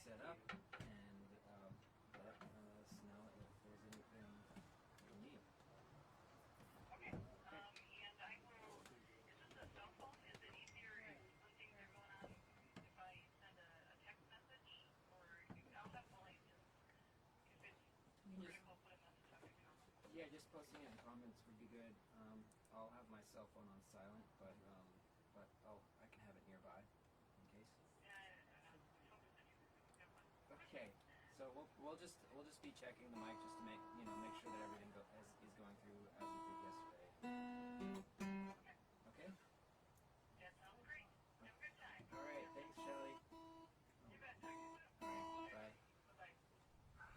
set up and let us know if there's anything you need. Okay. And I will. Is this a cell phone? Is it easier when things are going on if I send a text message, or I'll have Molly just if it's critical, put a message on your comment. Yeah, just posting it in comments would be good. I'll have my cell phone on silent, but I can have it nearby in case. Okay, so we'll just be checking the mic just to make sure that everything is going through as it did yesterday. Okay. That sounds great. Have a good time. All right, thanks, Shelly. You bet. Talk to you soon. All right, bye. Bye.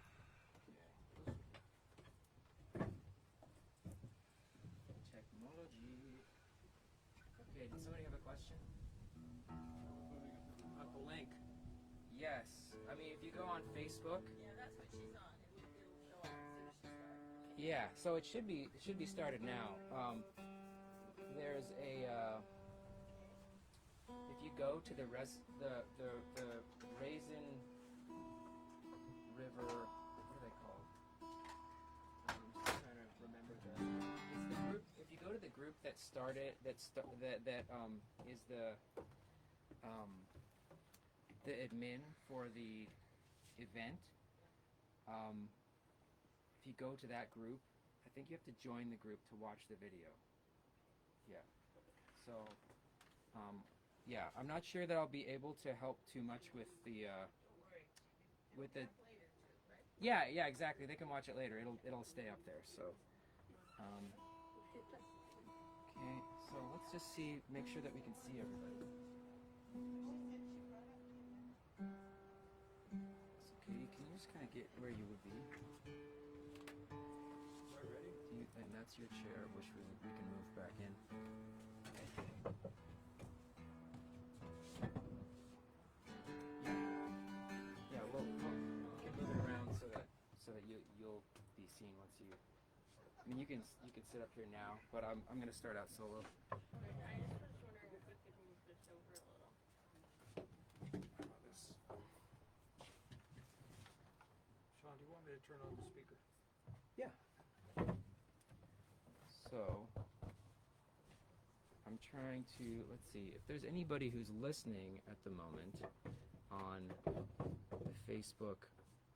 Technology. Okay, did somebody have a question? About the link. Yes. I mean, if you go on Facebook. Yeah, that's what she's on. It'll show up as soon as she starts. Yeah, so it should be started now. There's a if you go to the Raisin River, what are they called? I'm just trying to remember it's the group. If you go to the group that started is the admin for the event. If you go to that group, I think you have to join the group to watch the video. Yeah. So, yeah, I'm not sure that I'll be able to help too much with the with the. Yeah, exactly. They can watch it later. It'll stay up there. So, okay. So let's just make sure that we can see everybody. So, Katie, can you just kind of get where you would be? Ready? And that's your chair, which we can move back in. Yeah, we'll keep moving around so that you'll be seen once you. I mean, you can sit up here now, but I'm gonna start out solo. I was just wondering if we could move this over a little. How about this? Sean, do you want me to turn on the speaker? Yeah. So, I'm trying to, let's see, if there's anybody who's listening at the moment on the Facebook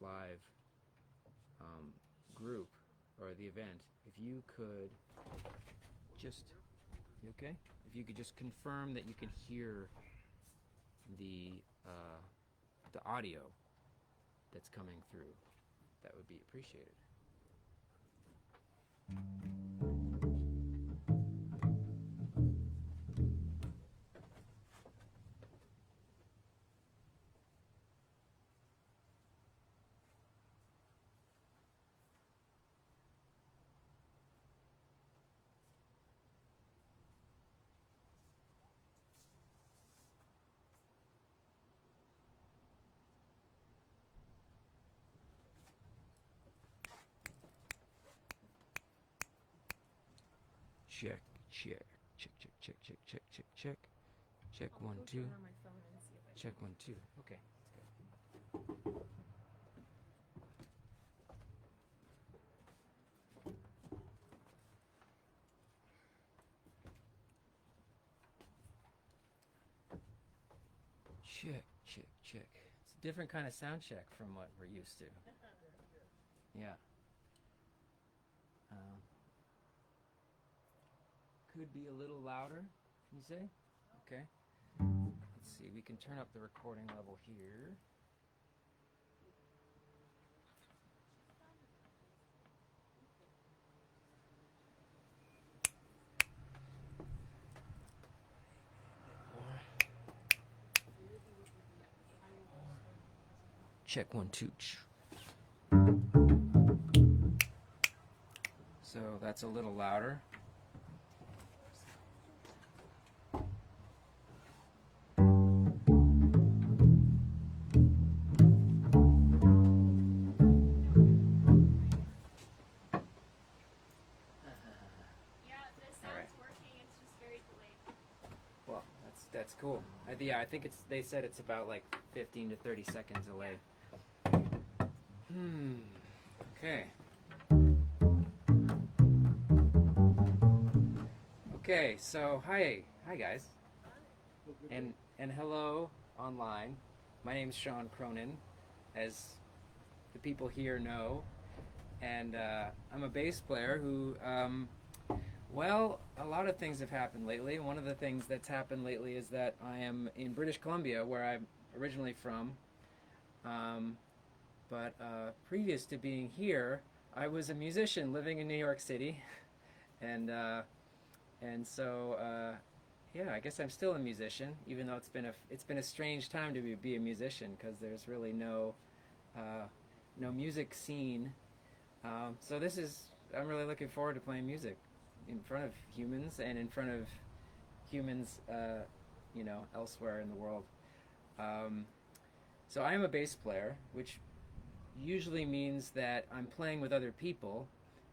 Live group or the event, if you could just, you okay? If you could just confirm that you can hear the audio that's coming through, that would be appreciated. Check. Check 1 2. Check 1 2. Okay, that's good. Check. It's a different kind of sound check from what we're used to. Yeah. Could be a little louder, you say? Okay. Let's see, we can turn up the recording level here. Check 1 2. So that's a little louder. That's cool. Yeah, I think they said it's about like 15 to 30 seconds delay. Okay. Okay, so hi guys, and hello online. My name's Sean Cronin, as the people here know, and I'm a bass player who, well, a lot of things have happened lately. One of the things that's happened lately is that I am in British Columbia, where I'm originally from, but previous to being here, I was a musician living in New York City, and so yeah, I guess I'm still a musician, even though it's been a strange time to be a musician, because there's really no music scene. So I'm really looking forward to playing music in front of humans and in front of humans, elsewhere in the world. So I am a bass player, which usually means that I'm playing with other people,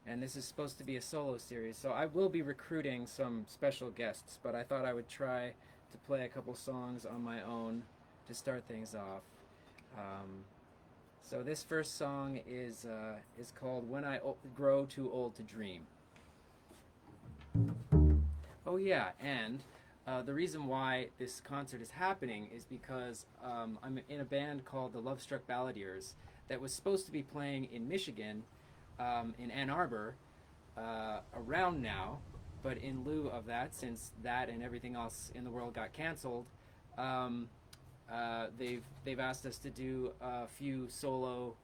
and this is supposed to be a solo series, so I will be recruiting some special guests, but I thought I would try to play a couple songs on my own to start things off. So this first song is called When I Grow Too Old to Dream. Oh yeah, and the reason why this concert is happening is because I'm in a band called the Love Struck Balladeers that was supposed to be playing in Michigan, in Ann Arbor, around now, but in lieu of that, since that and everything else in the world got canceled, they've asked us to do a few solo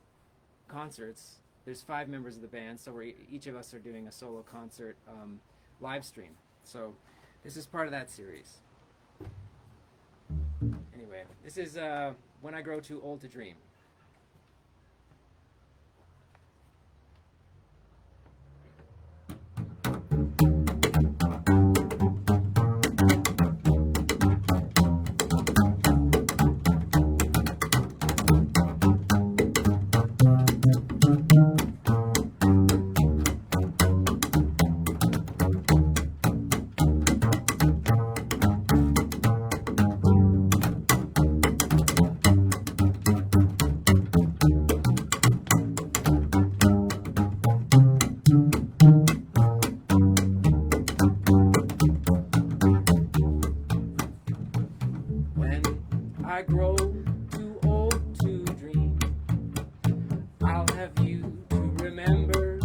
concerts. There's 5 members of the band, so each of us are doing a solo concert live stream. So this is part of that series. Anyway, this is When I Grow Too Old to Dream. I grow too old to dream, I'll have you to remember.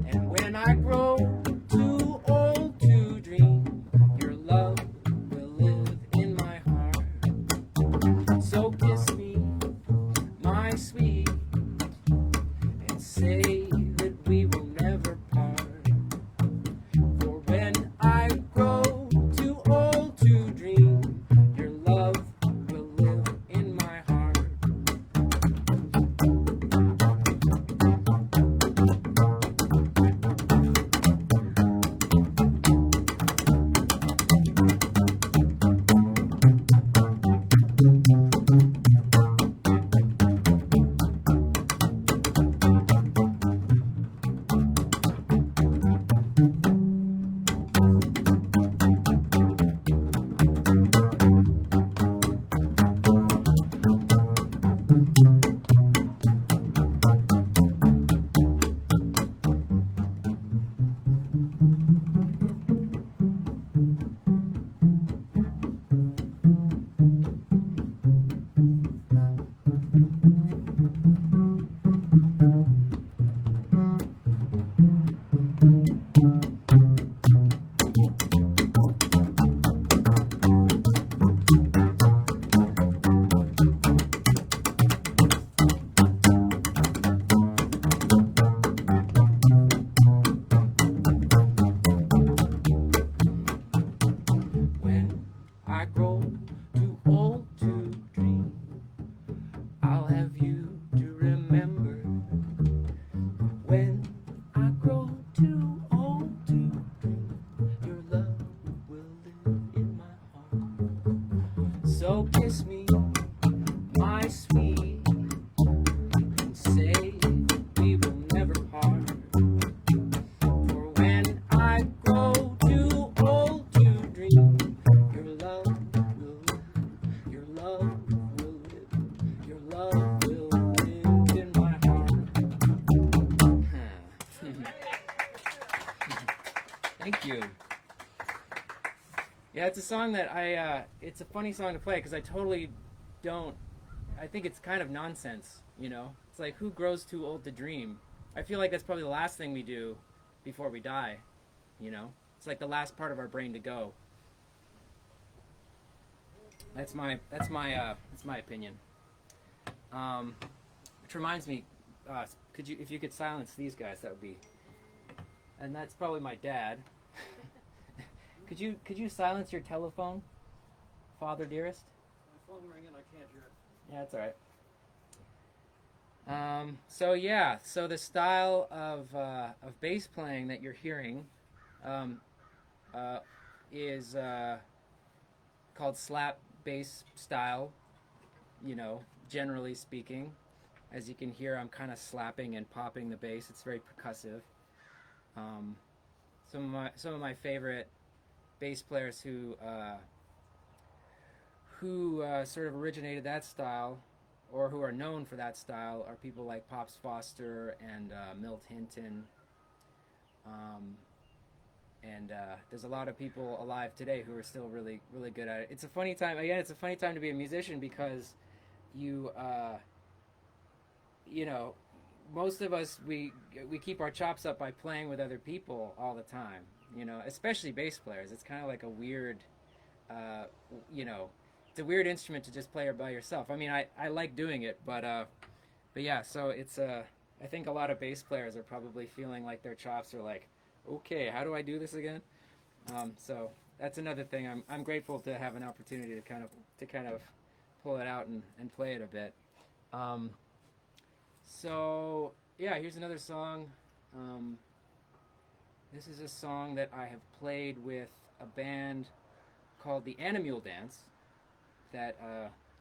And when I grow too old to dream, your love will live in my heart. So kiss me, my sweet, and say that we will never part. For when I grow too old to dream, your love will live in my heart. When I grow too old to dream, I'll have you to remember. When I grow too old to dream, your love will live in my heart. So kiss me, my sweet, and say we will never part. For when I grow too old to dream, your Yeah, it's a song that it's a funny song to play because I totally don't. I think it's kind of nonsense, you know? It's like, who grows too old to dream? I feel like that's probably the last thing we do before we die, you know? It's like the last part of our brain to go. That's my opinion. Which reminds me, if you could silence these guys, that would be. And that's probably my dad. Could you silence your telephone, Father dearest? My phone ringing, I can't hear it. Yeah, that's all right. So the style of bass playing that you're hearing is called slap bass style. You know, generally speaking, as you can hear, I'm kind of slapping and popping the bass. It's very percussive. Some of my favorite bass players who sort of originated that style, or who are known for that style, are people like Pops Foster and Milt Hinton. There's a lot of people alive today who are still really, really good at it. It's a funny time. Again, it's a funny time to be a musician because you know, most of us, we keep our chops up by playing with other people all the time. You know, especially bass players. It's kind of like a weird, you know, it's a weird instrument to just play by yourself. I mean, I like doing it, but yeah. So it's I think a lot of bass players are probably feeling like their chops are like, okay, how do I do this again? So that's another thing. I'm grateful to have an opportunity to kind of pull it out and play it a bit. So yeah, here's another song. This is a song that I have played with a band called the Animal Dance that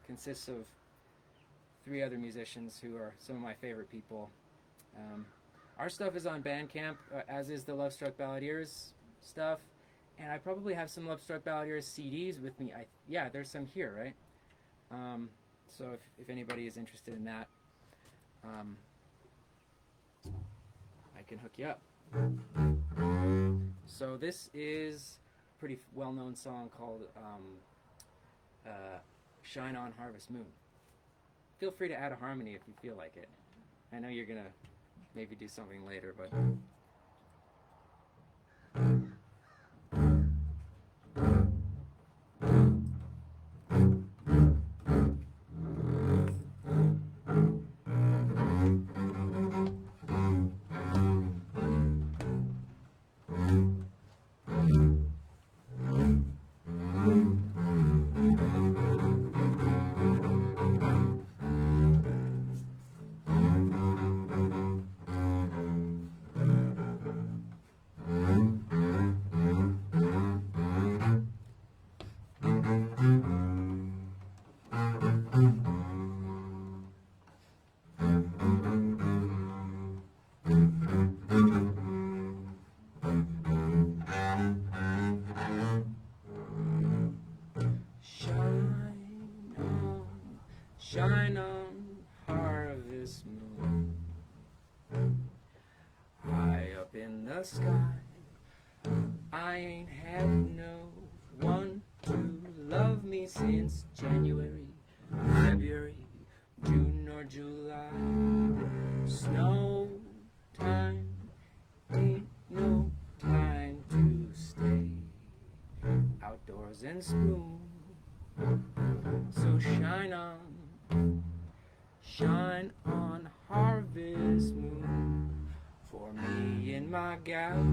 consists of 3 other musicians who are some of my favorite people. Our stuff is on Bandcamp, as is the Love Struck Balladeers stuff, and I probably have some Love Struck Balladeers CDs with me. Yeah, there's some here, right? So if anybody is interested in that, I can hook you up. So this is a pretty well-known song called Shine On Harvest Moon. Feel free to add a harmony if you feel like it. I know you're gonna maybe do something later, but shine on, harvest moon, high up in the sky. I ain't had no one to love me since January, February, June or July. Snow time ain't no time to stay outdoors and spoon. So shine on harvest moon for me and my gal.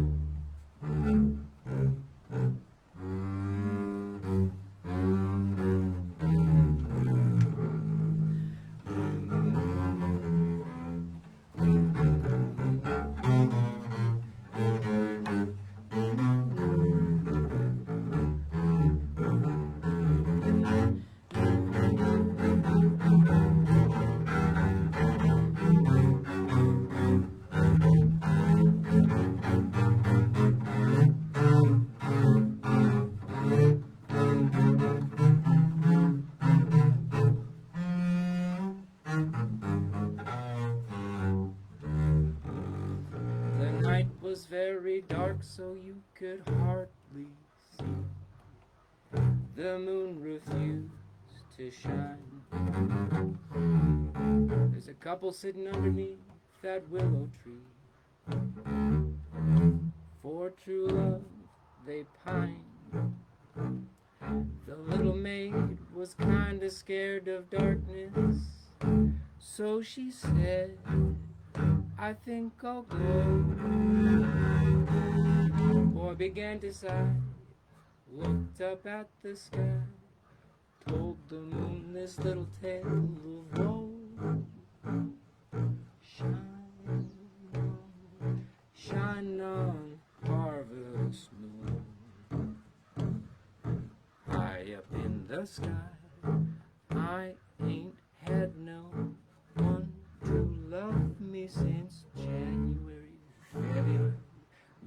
The night was very dark, so you could hardly see. the moon refused to shine. There's a couple sitting underneath that willow tree. For true love they pine. The little maid was kinda scared of darkness, so she said, I think I'll go. Boy began to sigh, looked up at the sky, told the moon this little tale of woe. Shine on, shine on, harvest moon. High up in the sky, I ain't had no one to love me since January, February,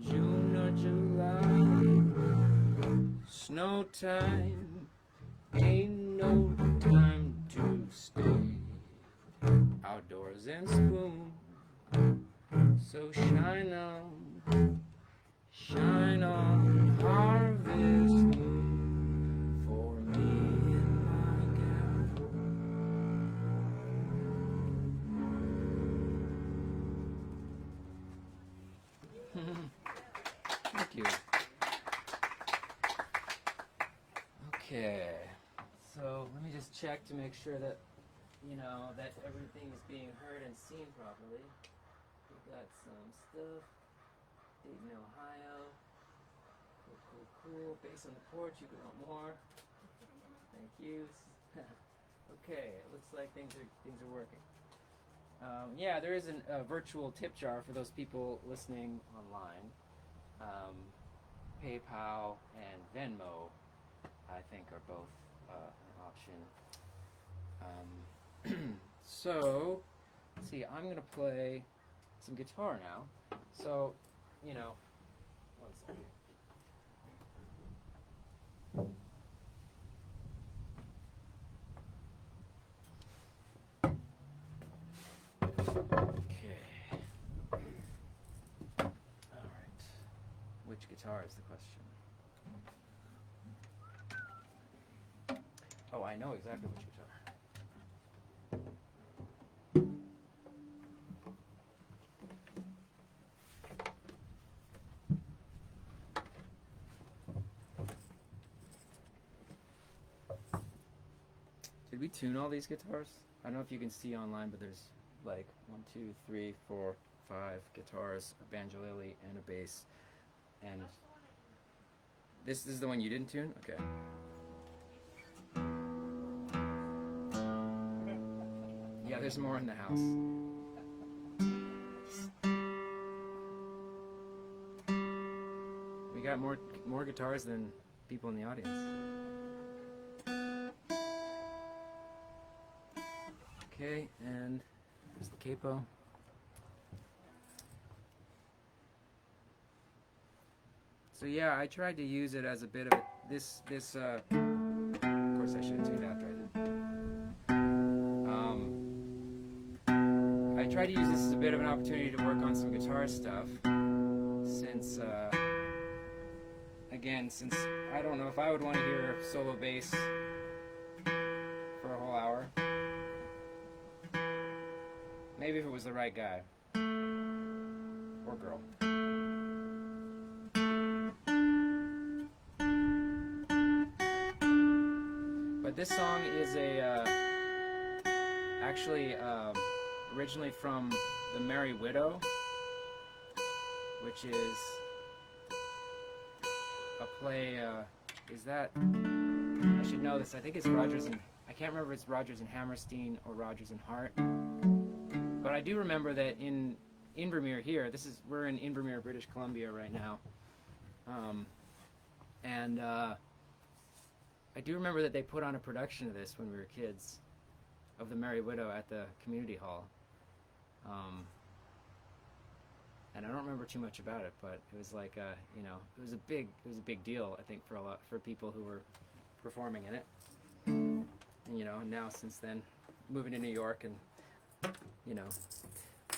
June or July. Snow time ain't no time to stay outdoors and spoon. So shine on, harvest moon for me and my gal. Thank you. Okay, so let me just check to make sure that, that everything is being heard and seen properly. We've got some stuff. Dayton, Ohio. Cool. Bass on the porch. You could want more. Thank you. Okay, it looks like things are working. Yeah, there is a virtual tip jar for those people listening online. PayPal and Venmo, I think, are both an option. So, let's see, I'm going to play some guitar now. So, one second. Okay. All right. Which guitar is the question? Oh, I know exactly which guitar. Did we tune all these guitars? I don't know if you can see online, but there's like 1, 2, 3, 4, 5 guitars, a banjolele, and a bass. And this is the one you didn't tune? Okay. Yeah, there's more in the house. We got more guitars than people in the audience. Okay, and there's the capo. So yeah, I tried to use it as a bit of this. Of course, I should have tuned after I did. I tried to use this as a bit of an opportunity to work on some guitar stuff, since since I don't know if I would want to hear solo bass for a whole hour. Maybe if it was the right guy or girl. But this song is actually originally from The Merry Widow, which is a play. Is that? I should know this. I think it's Rodgers and I can't remember if it's Rodgers and Hammerstein or Rodgers and Hart. But I do remember that in Invermere here, we're in Invermere, British Columbia right now, and I do remember that they put on a production of this when we were kids, of The Merry Widow at the community hall, and I don't remember too much about it, but it was like it was a big deal, I think, for people who were performing in it, and now since then, moving to New York and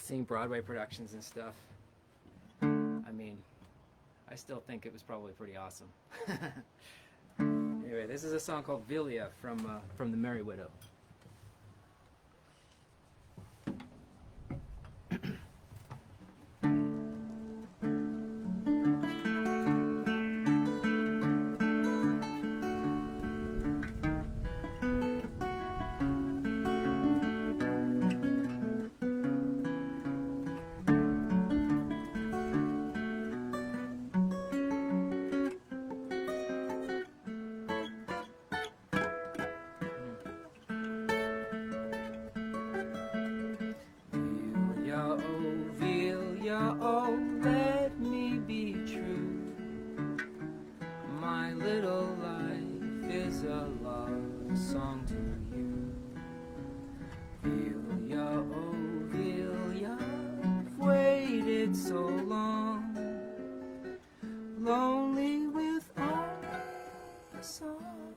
seeing Broadway productions and stuff. I mean, I still think it was probably pretty awesome. Anyway, this is a song called Vilja from the Merry Widow. Oh, let me be true. My little life is a love song to you. Vilja, oh Vilja, I've waited so long, lonely with only a song.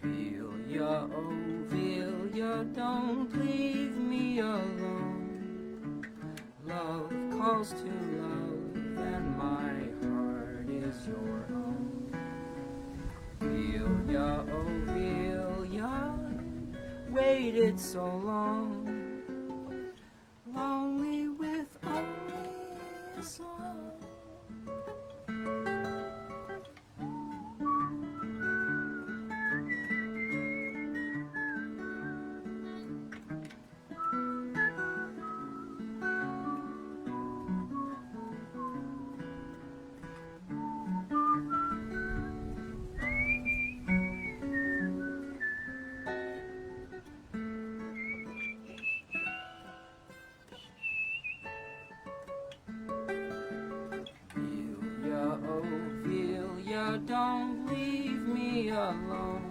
Vilja, oh Vilja, don't leave me alone. Love calls to love, and my heart is your own. Vilja, oh Vilja, waited so long, lonely with only a song. Don't leave me alone.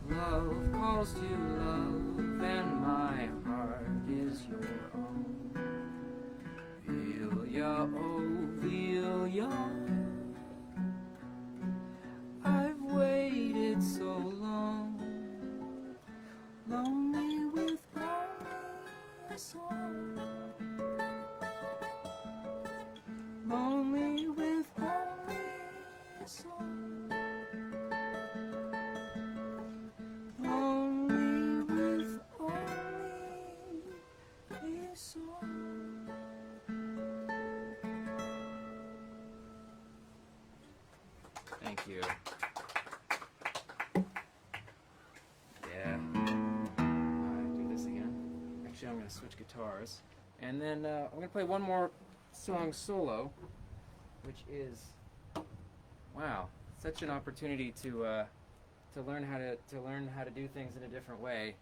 Love calls to love, and my heart is your own. Vilja, oh Vilja, I've waited so long, lonely with only a song. Lonely with only a song. Lonely with only a song. Thank you. Yeah. Do this again. Actually, I'm going to switch guitars. And then I'm going to play one more song solo, which is, wow, such an opportunity to learn how to do things in a different way.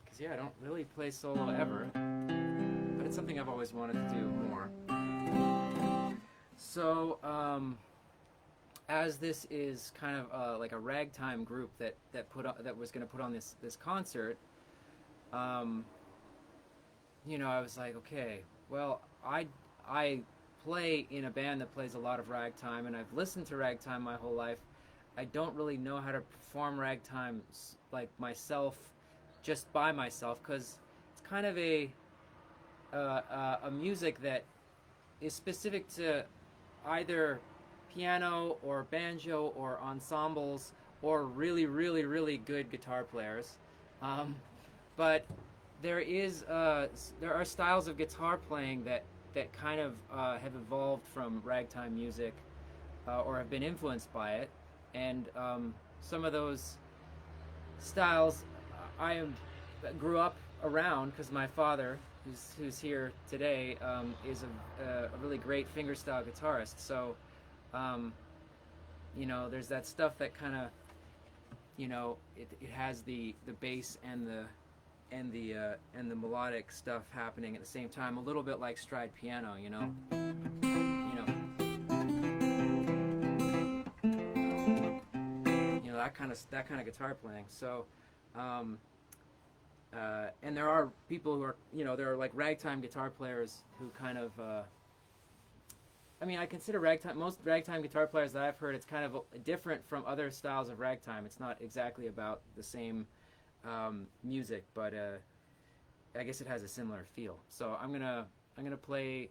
Because yeah, I don't really play solo ever, but it's something I've always wanted to do more. So as this is kind of like a ragtime group that was going to put on this concert, you know, I was like, okay, well, I play in a band that plays a lot of ragtime, and I've listened to ragtime my whole life. I don't really know how to perform ragtime like myself, just by myself, because it's kind of a music that is specific to either piano or banjo or ensembles or really, really, really good guitar players. But there are styles of guitar playing that kind of have evolved from ragtime music or have been influenced by it, and some of those styles I grew up around because my father, who's here today, is a really great fingerstyle guitarist. So you know, there's that stuff that kind of, you know, it has the bass and the melodic stuff happening at the same time, a little bit like stride piano, you know. That kind of guitar playing. So, and there are people who are, you know, there are like ragtime guitar players who kind of, I mean, I consider most ragtime guitar players that I've heard, it's kind of different from other styles of ragtime. It's not exactly about the same music, but I guess it has a similar feel. So I'm gonna play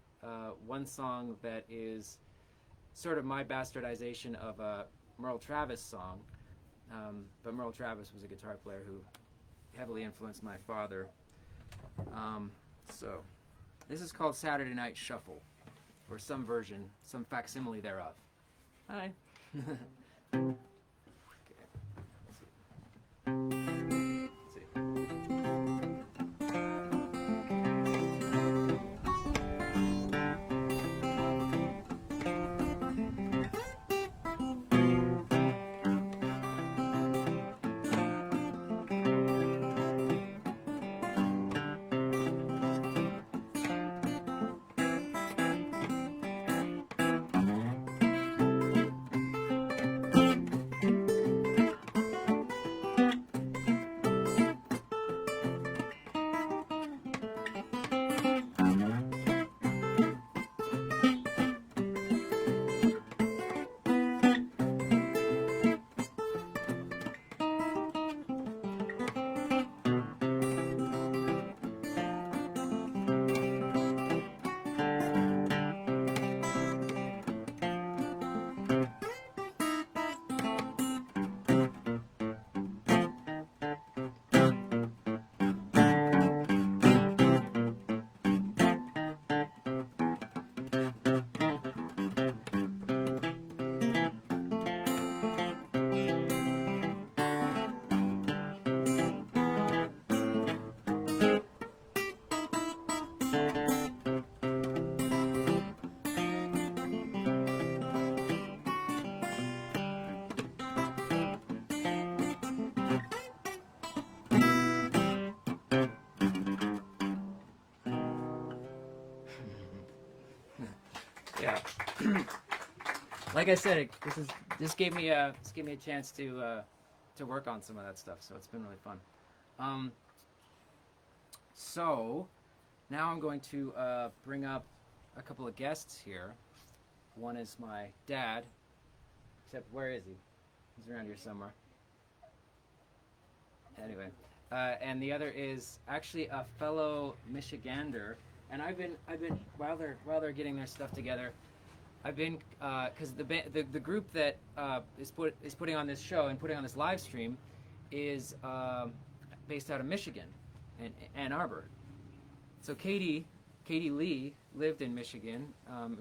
one song that is sort of my bastardization of a Merle Travis song. But Merle Travis was a guitar player who heavily influenced my father. So this is called Saturday Night Shuffle, or some version, some facsimile thereof. Hi. Okay. Let's see. Yeah. Like I said, this gave me a chance to work on some of that stuff, so it's been really fun. So now I'm going to bring up a couple of guests here. One is my dad, except where is he? He's around here somewhere. Anyway, and the other is actually a fellow Michigander. And I've been while they're getting their stuff together, I've been because the group that is putting on this show and putting on this live stream is based out of Michigan, in Ann Arbor. So Katie Lee lived in Michigan,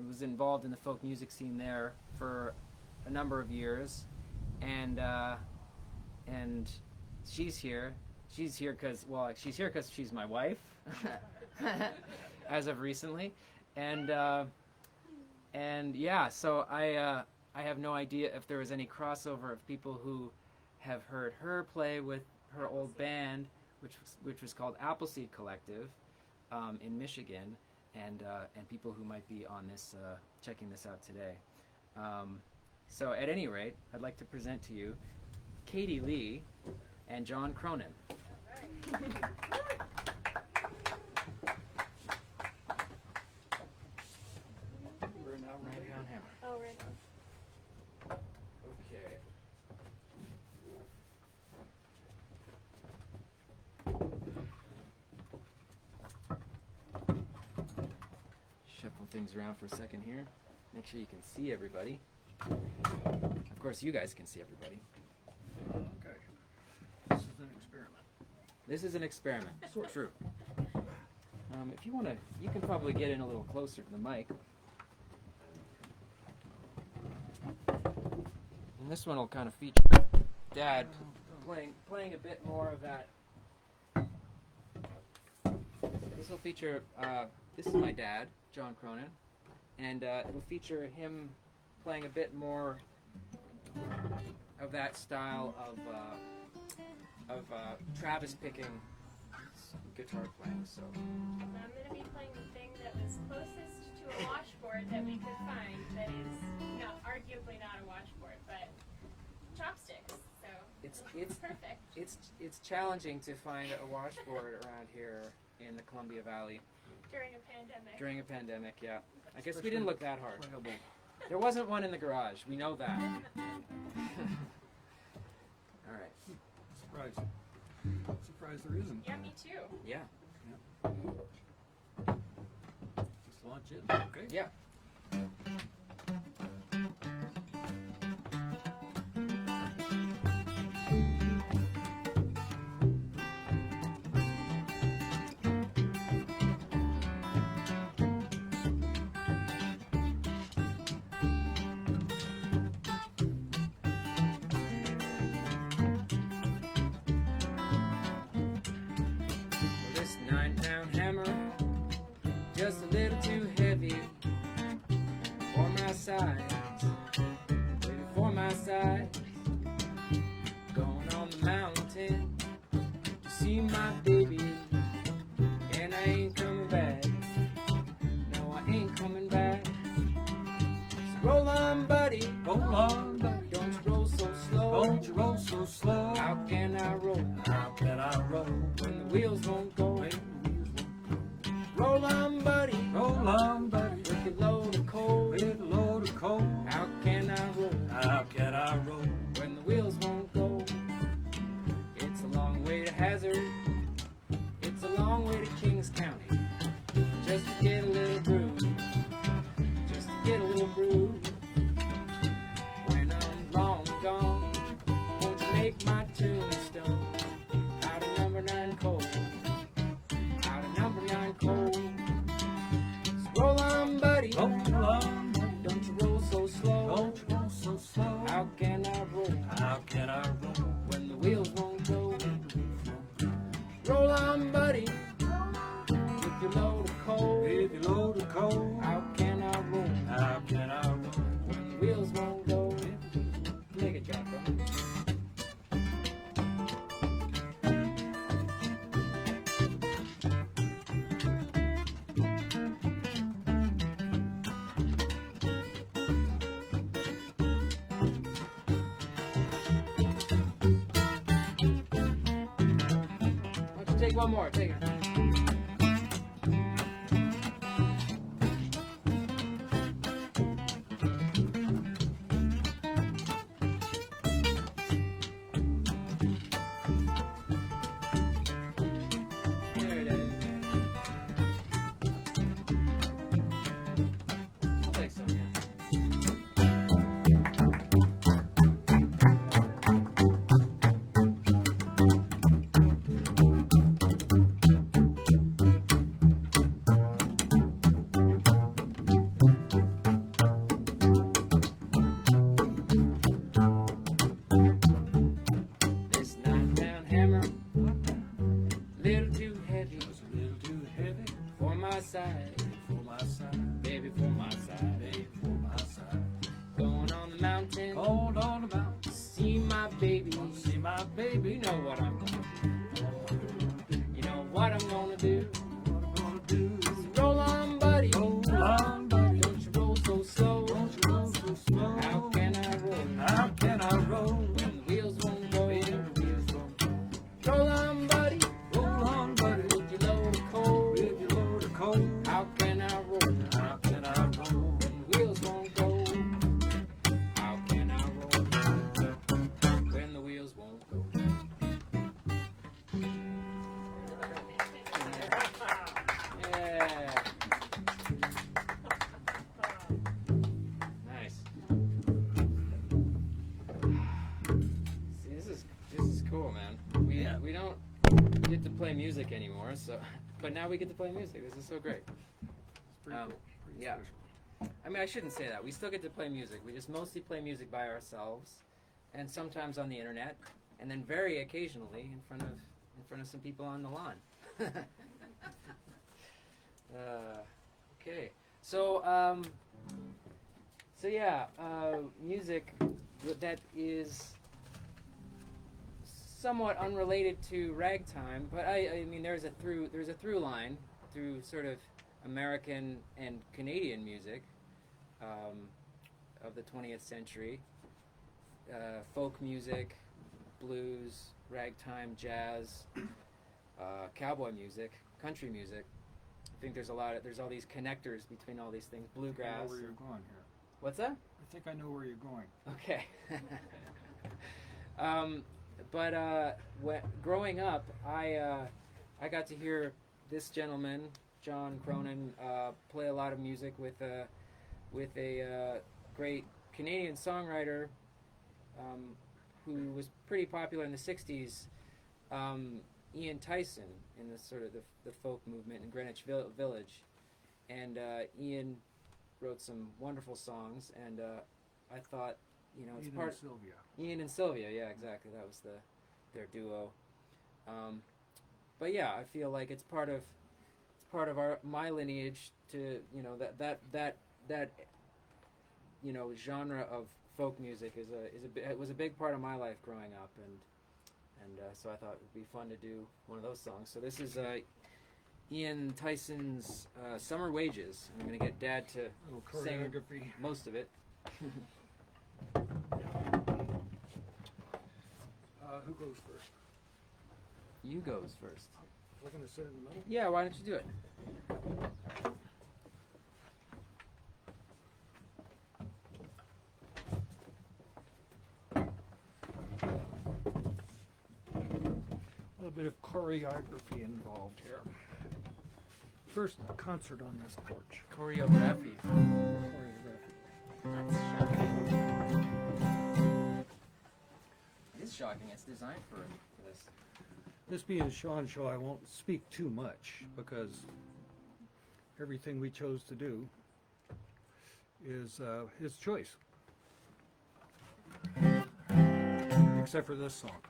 was involved in the folk music scene there for a number of years, and she's here. She's here because she's my wife. As of recently, and yeah, so I have no idea if there was any crossover of people who have heard her play with her old band, which was called Appleseed Collective, in Michigan, and people who might be on this checking this out today. So at any rate, I'd like to present to you Katie Lee and John Cronin. Right on hammer. Oh, right on. Okay. Shuffle things around for a second here. Make sure you can see everybody. Of course, you guys can see everybody. Okay. This is an experiment. This is an experiment. True. If you want to, you can probably get in a little closer to the mic. And this one will kind of feature Dad playing a bit more of that. This will feature, this is my dad, John Cronin, and it'll feature him playing a bit more of that style of Travis picking guitar playing. So I'm going to be playing the thing that was closest to a washboard that we could find that is arguably not a washboard, but chopsticks. So it's perfect. It's challenging to find a washboard around here in the Columbia Valley During a pandemic. during a pandemic. Yeah, I guess we didn't look that hard. There wasn't one in the garage. We know that. All right. Surprised there isn't. Yeah, me too. Yeah. Just launch in, okay? Yeah. This 9-pound hammer, just a little too heavy for my size, maybe for my size. Going on the mountain to see my baby, and I ain't coming back. No, I ain't coming back. So roll on, buddy. Roll on, buddy. Don't you roll so slow. Don't you roll so slow. How can I roll How can I roll when the wheels won't go? when the wheels won't go? Roll on, buddy. Roll on, buddy. With your load of coal. With a load of coal. How can I roll How can I roll when the wheels won't go? It's a long way to Hazard. It's a long way to Kings County. Just to get a little brew. Just to get a little brew. When I'm long gone, won't you make my tombstone out of number 9 coal? Out of number 9 coal. So roll on, buddy. roll on, buddy. Don't you roll so slow. Don't you roll so slow. How can I roll How can I roll when the wheels won't go? when the wheels won't go? Roll on, buddy, with your load of coal. With a load of coal. How can I roll How can I roll when the wheels won't go? when the wheels won't go? Make it drop, bro. Why don't you take one more? Take it. There it is. I'll take some, yeah. This 9-pound hammer, little too heavy It's a little too heavy for my side, for my side. baby, for my side. Baby, for my side. Going on the mountain, Hold on about. see my baby. See my baby. You know what I'm gonna do. You know what I'm gonna do. What I'm gonna do. Roll on, buddy. Roll on, buddy. Don't you roll so slow. Don't you roll so slow. How can I roll How can I roll when the wheels won't go? when the wheels won't go? Roll on, buddy. Roll on, buddy. With your load of coal. With your load of coal. How can I roll How can I roll when the wheels won't go? How can I roll when the wheels won't go? Yeah. Nice. See, this is cool, man. Yeah. We don't get to play music anymore, so but now we get to play music. This is so great. It's pretty Um, cool. Pretty yeah. special. I mean, I shouldn't say that. We still get to play music. We just mostly play music by ourselves, and sometimes on the internet, and then very occasionally in front of some people on the lawn. Okay, so yeah, music that is somewhat unrelated to ragtime, but I mean there's a through line through sort of American and Canadian music of the 20th century, folk music, blues, ragtime, jazz, cowboy music, country music. I think there's all these connectors between all these things. I know Bluegrass. where you're going here. What's that? I think I know where you're going. Okay. But growing up, I got to hear this gentleman John Cronin play a lot of music with a great Canadian songwriter who was pretty popular in the '60s, Ian Tyson, in the sort of the folk movement in Greenwich Village, and Ian wrote some wonderful songs, and I thought, you know, it's Ian part and Sylvia. Ian and Sylvia, yeah, exactly. That was their duo. But yeah, I feel like it's part of my lineage to, you know, that you know, genre of folk music was a big part of my life growing up, and so I thought it would be fun to do one of those songs. So this is Ian Tyson's "Summer Wages." I'm going to get Dad to Little sing choreography. most of it. Who goes first? You goes first. We're going to sit in the middle. Yeah, why don't you do it? A little bit of choreography involved here. First concert on this porch. Choreography. Choreography. That's shocking. It's shocking. It's designed for this. This being Sean's show, I won't speak too much because everything we chose to do is his choice. Except for this song.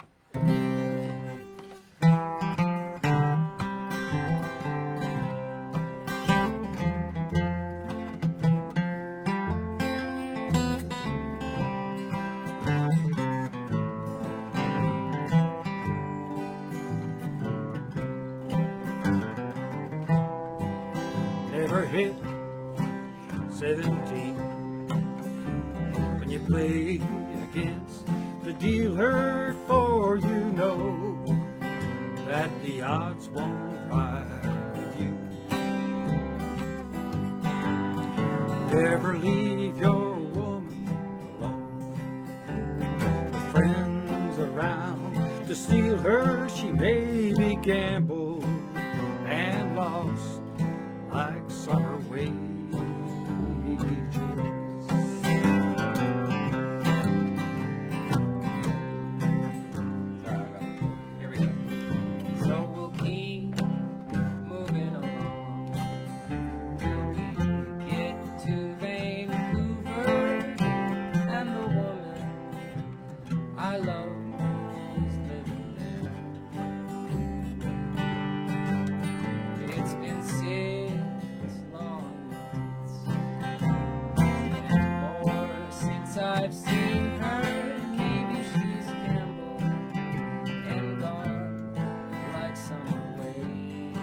Never hit 17 when you play against the dealer, for you know that the odds won't ride with you. Never leave your woman alone, friends around to steal her. She may be gambled and lost like summer wages. Here we go. So we'll keep moving along. Till we get to Vancouver, and the woman I love is living there. It's been 6 long months and more since I've seen her. Maybe she's gambled and gone like summer waves.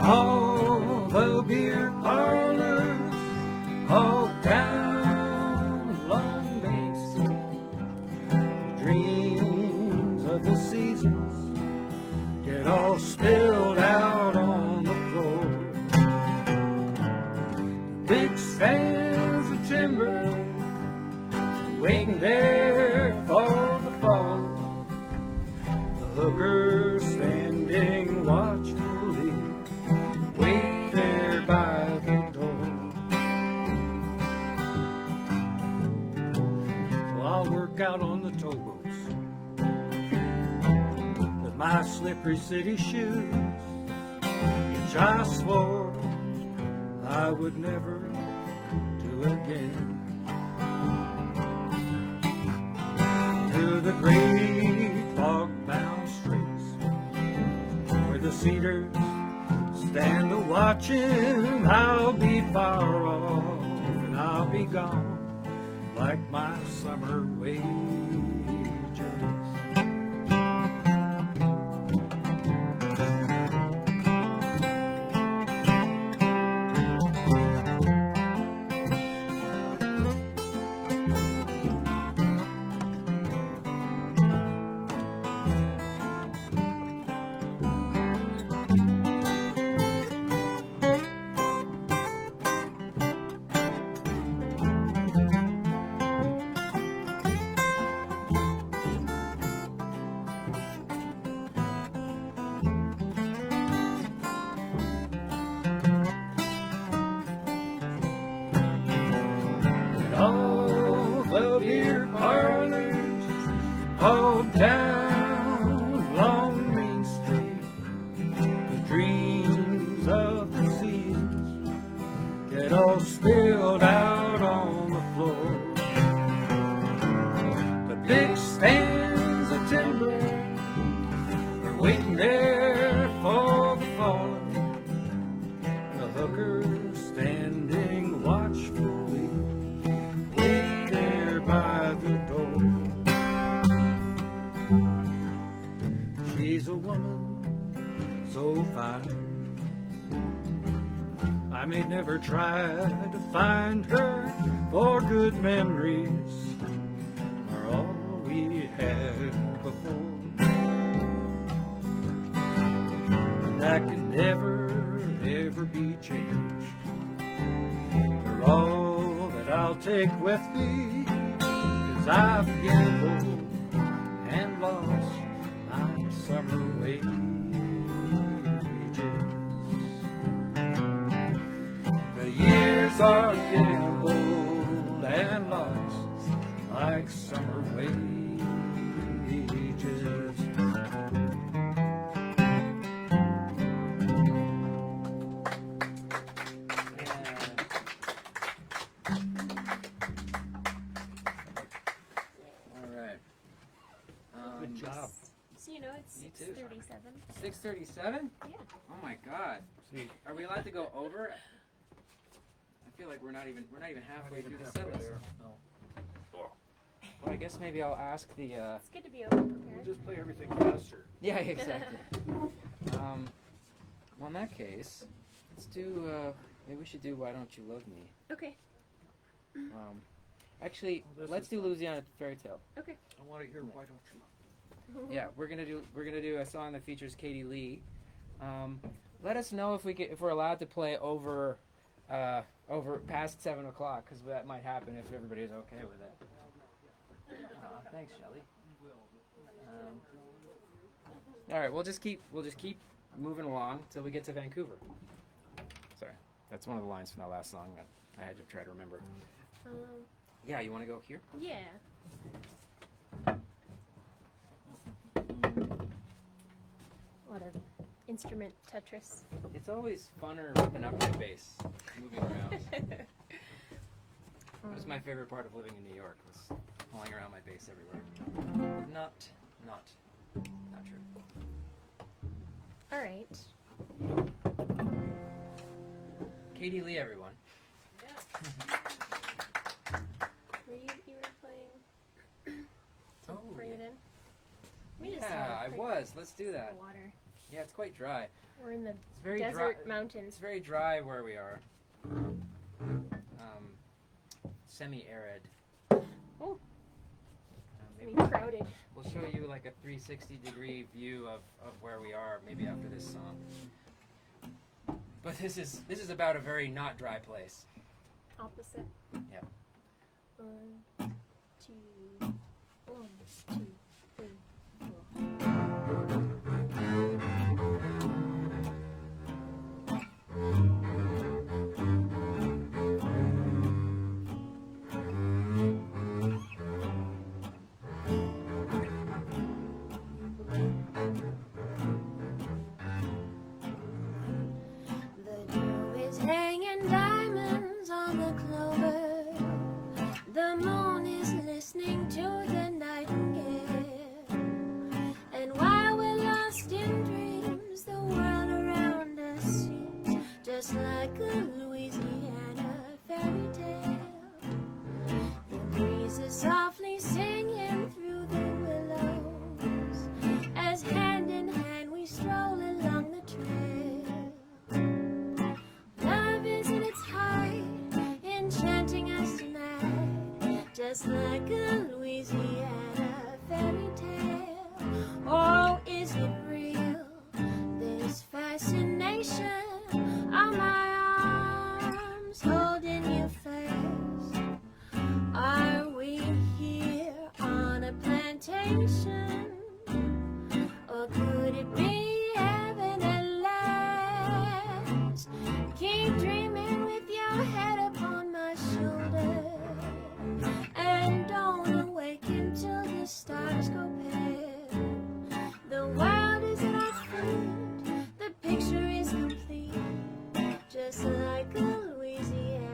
All the beer parlors all down Long Bay Street, dreams of the seasons get all spilled out on the floor. Big stands of timber waiting there for the fall. The hookers standing watchfully wait there by the door. So I'll work out on the towboats with my slippery city shoes, which I swore I would never do again. To the great fog-bound straits where the cedars stand a watching, I'll be far off and I'll be gone like my summer wages. it all spilled out on the floor. The big stands of timber are waiting there for the fallen. The hookers standing watchfully wait there by the door. She's a woman so fine, I may never try to find her, for good memories are all we had before. And that can never, ever be changed. For all that I'll take with me, 'cause I've gambled and lost my summer wages. The years are getting old and lost like summer wages. All right. Good job. So you know it's Me too. 6:37. 6:37? Yeah. Oh my God. See, Are we allowed to go over? I feel like we're not even halfway through the set list. Well, I guess maybe I'll ask the. It's good to be over prepared. just play everything faster. Yeah, exactly. Well, in that case, let's do. Maybe we should do "Why Don't You Love Me." Okay. Actually, This let's is do fun. Louisiana Fairy Tale. Okay. I want to hear Why Don't You. Yeah, we're gonna do a song that features Katie Lee. Let us know if we're allowed to play over past 7 o'clock, because that might happen if everybody's okay with it. Thanks, Shelley. All right, we'll just keep moving along till we get to Vancouver. Sorry, that's one of the lines from that last song that I had to try to remember. Yeah, you want to go here? Yeah. A lot of instrument Tetris. It's always funner ripping up my bass, moving around. That was my favorite part of living in New York, was pulling around my bass everywhere. Not true. All right. Katie Lee, everyone. You were playing. Oh, Bring it in. Let me just yeah, I drink was. Let's do that. Water. Yeah, it's quite dry. We're in the It's very desert dry. mountains. It's very dry where we are. Semi-arid. Oh. Maybe Crowded. we'll show you like a 360-degree view of where we are, maybe after this song. But this is about a very not dry place. Opposite. Yeah. 1, 2, 1, 2, 3, 4. The dew is hanging diamonds on the clover. The moon is listening to the nightingale. And while we're lost in dreams, the world around us seems just like a Louisiana fairy tale. The breeze is softly singing through the willows as hand in hand we stroll along the trail. Love is in its height, enchanting us tonight, just like a Louisiana fairy tale. Oh, is it real, this fascination of my arms holding you fast? Are we here on a plantation, or could it be heaven at last? Keep dreaming with your head upon my shoulder, and don't awaken till the stars go pale. The world is at our feet, the picture is complete, just like a Louisiana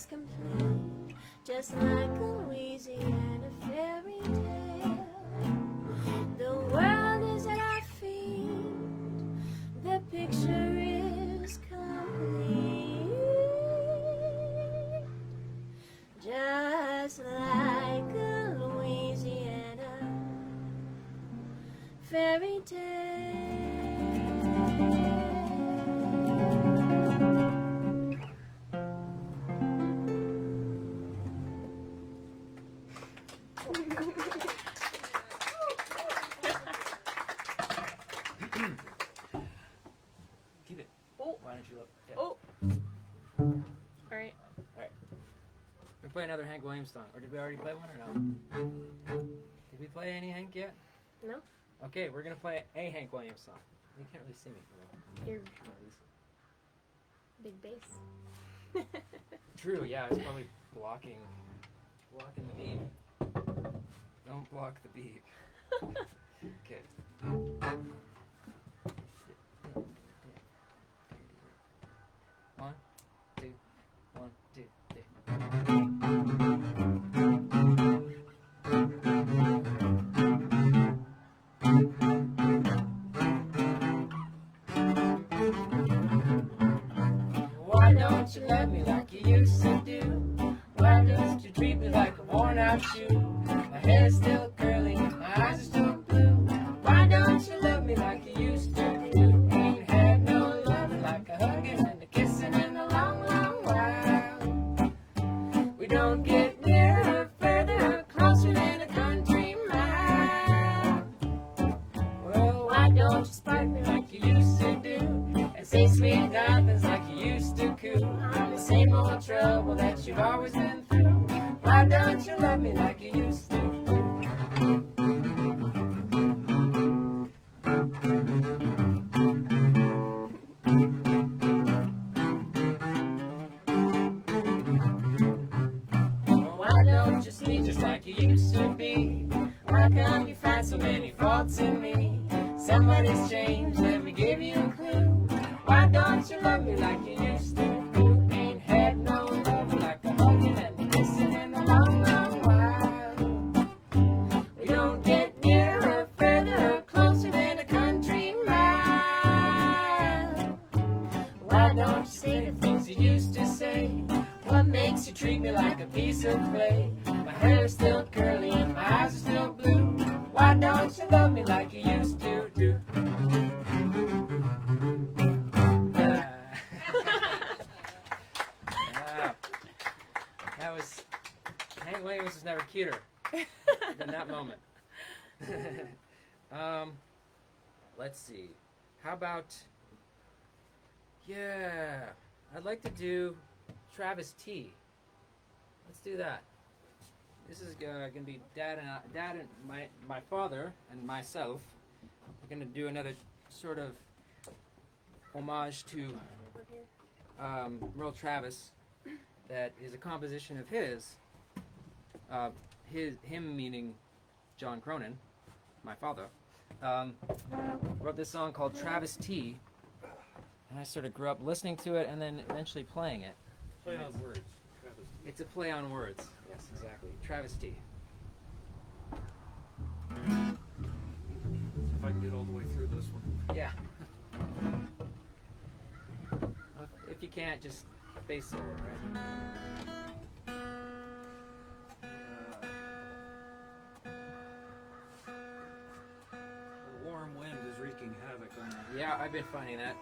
is complete, just like a Louisiana fairy tale. The world is at our feet, the picture is complete, just like a Louisiana fairy tale. Keep it. Oh. Why don't you look? Yeah. Oh. All right. We play another Hank Williams song, or did we already play one or no? Did we play any Hank yet? No. Okay, we're gonna play a Hank Williams song. You can't really see me. Your Oh, big bass. true. Yeah, it's probably blocking the beat. Don't block the beat. Okay. One, two, 1, 2, 3. Why don't you love me like you used to do? Why don't you treat me like a worn out shoe? My hair's still curly, my eyes are still blue. Why don't you love me like you used to do? Ain't had no loving like a hugging and a kissing in a long, long while. We don't get nearer, further, closer than a country mile. Well, why don't you spark me like you used to do? And say sweet nothings like you used to coo. The same old trouble that you've always been through. Why don't you love me like you used to? Why don't you see just like you used to be? Why come you find so many faults in me? Somebody's changed, let me give you a clue. Why don't you love me like you used to? Ain't had no love like a hugging and a kissing in a long, long while. We don't get nearer, further, closer than a country mile. Why don't you say the things you used to say? What makes you treat me like a piece of clay? My hair's still curly and my eyes are still blue. Why don't you love me like you used to do? That was Hank Williams was never cuter than that moment. Let's see. How about I'd like to do Travis T. Let's do that. This is gonna be Dad and my father and myself. We're gonna do another sort of homage to Merle Travis. That is a composition of his. Him meaning John Cronin, my father. Wrote this song called Travis T. And I sort of grew up listening to it and then eventually playing it. Play on words. Travis. It's a play on words. Yes, exactly. Travis T. If I can get all the way through this one. Yeah. If you can't, just bass solo, right? The warm wind is wreaking havoc on that. Yeah, I've been finding that.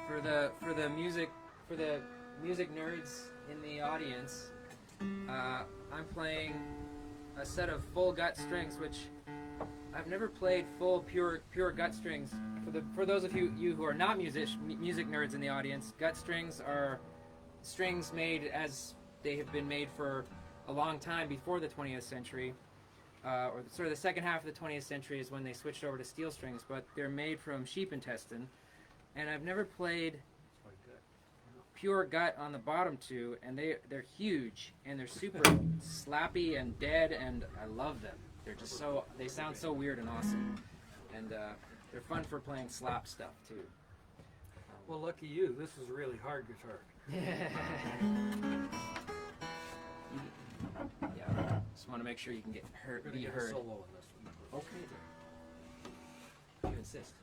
For the music nerds in the audience, I'm playing a set of full gut strings, which I've never played full pure gut strings. For those of you who are not music nerds in the audience, gut strings are strings made as they have been made for a long time before the 20th century, or sort of the second half of the 20th century is when they switched over to steel strings, but they're made from sheep intestine, and I've never played pure gut on the bottom two, and they're huge, and they're super slappy and dead, and I love them. They're just they sound so weird and awesome, and they're fun for playing slap stuff too. Well, lucky you. This is a really hard guitar. want to make sure you can get We're heard, gonna be get a heard. solo on this one. Okay, then. You insist.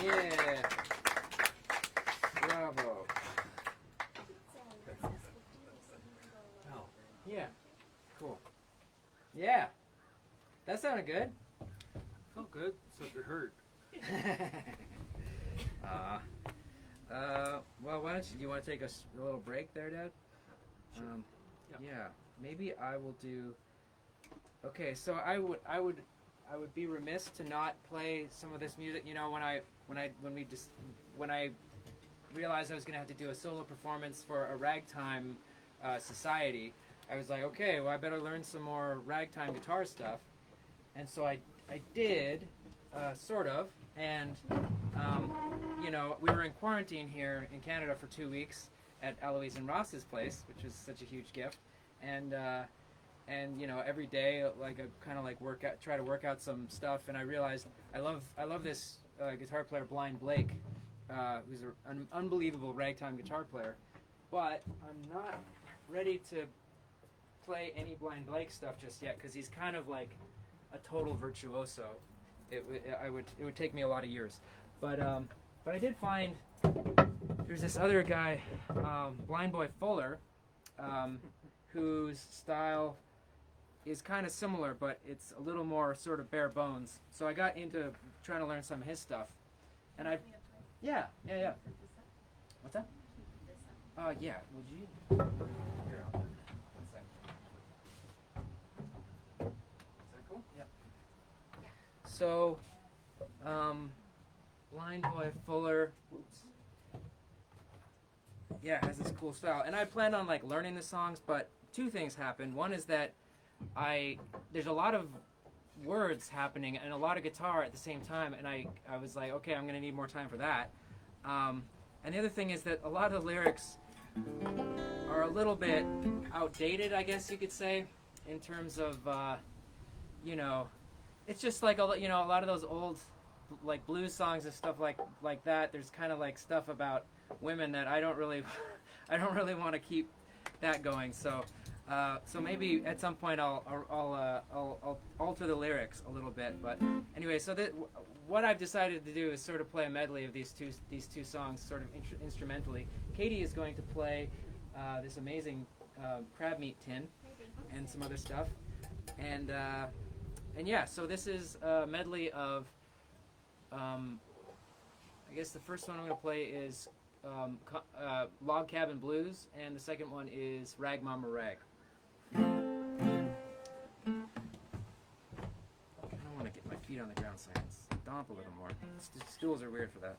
Yeah. Bravo. Now, Yeah. Cool. Yeah. That sounded good. felt good, except it hurt. Well, why don't you want to take a little break there, Dad? Sure. Yeah. Maybe I will do. Okay, so I would be remiss to not play some of this music. You know, when I realized I was gonna have to do a solo performance for a ragtime society, I was like, okay, well, I better learn some more ragtime guitar stuff, and so I did, sort of, and you know, we were in quarantine here in Canada for 2 weeks at Eloise and Ross's place, which was such a huge gift, and you know, every day, like, I kind of like try to work out some stuff, and I realized I love this guitar player, Blind Blake, who's an unbelievable ragtime guitar player, but I'm not ready to play any Blind Blake stuff just yet, because he's kind of like a total virtuoso. It would take me a lot of years, but I did find there's this other guy, Blind Boy Fuller, whose style is kind of similar, but it's a little more sort of bare bones. So I got into trying to learn some of his stuff, and yeah. What's that? Yeah. Would you? Here, one sec. Is that cool? Yep. So, Blind Boy Fuller. Oops. Yeah, it has this cool style, and I planned on like learning the songs, but two things happened. One is that there's a lot of words happening and a lot of guitar at the same time, and I was like, okay, I'm gonna need more time for that. And the other thing is that a lot of the lyrics are a little bit outdated, I guess you could say, in terms of you know, it's just like a lot of those old like blues songs and stuff like that. There's kind of like stuff about women that I don't really want to keep that going. So maybe at some point I'll alter the lyrics a little bit. But anyway, so what I've decided to do is sort of play a medley of these two songs, sort of instrumentally. Katie is going to play this amazing crab meat tin and some other stuff, and yeah. So this is a medley of. I guess the first one I'm going to play is Log Cabin Blues, and the second one is Rag Mama Rag. I kind of want to get my feet on the ground so I can stomp a little more. Stools are weird for that.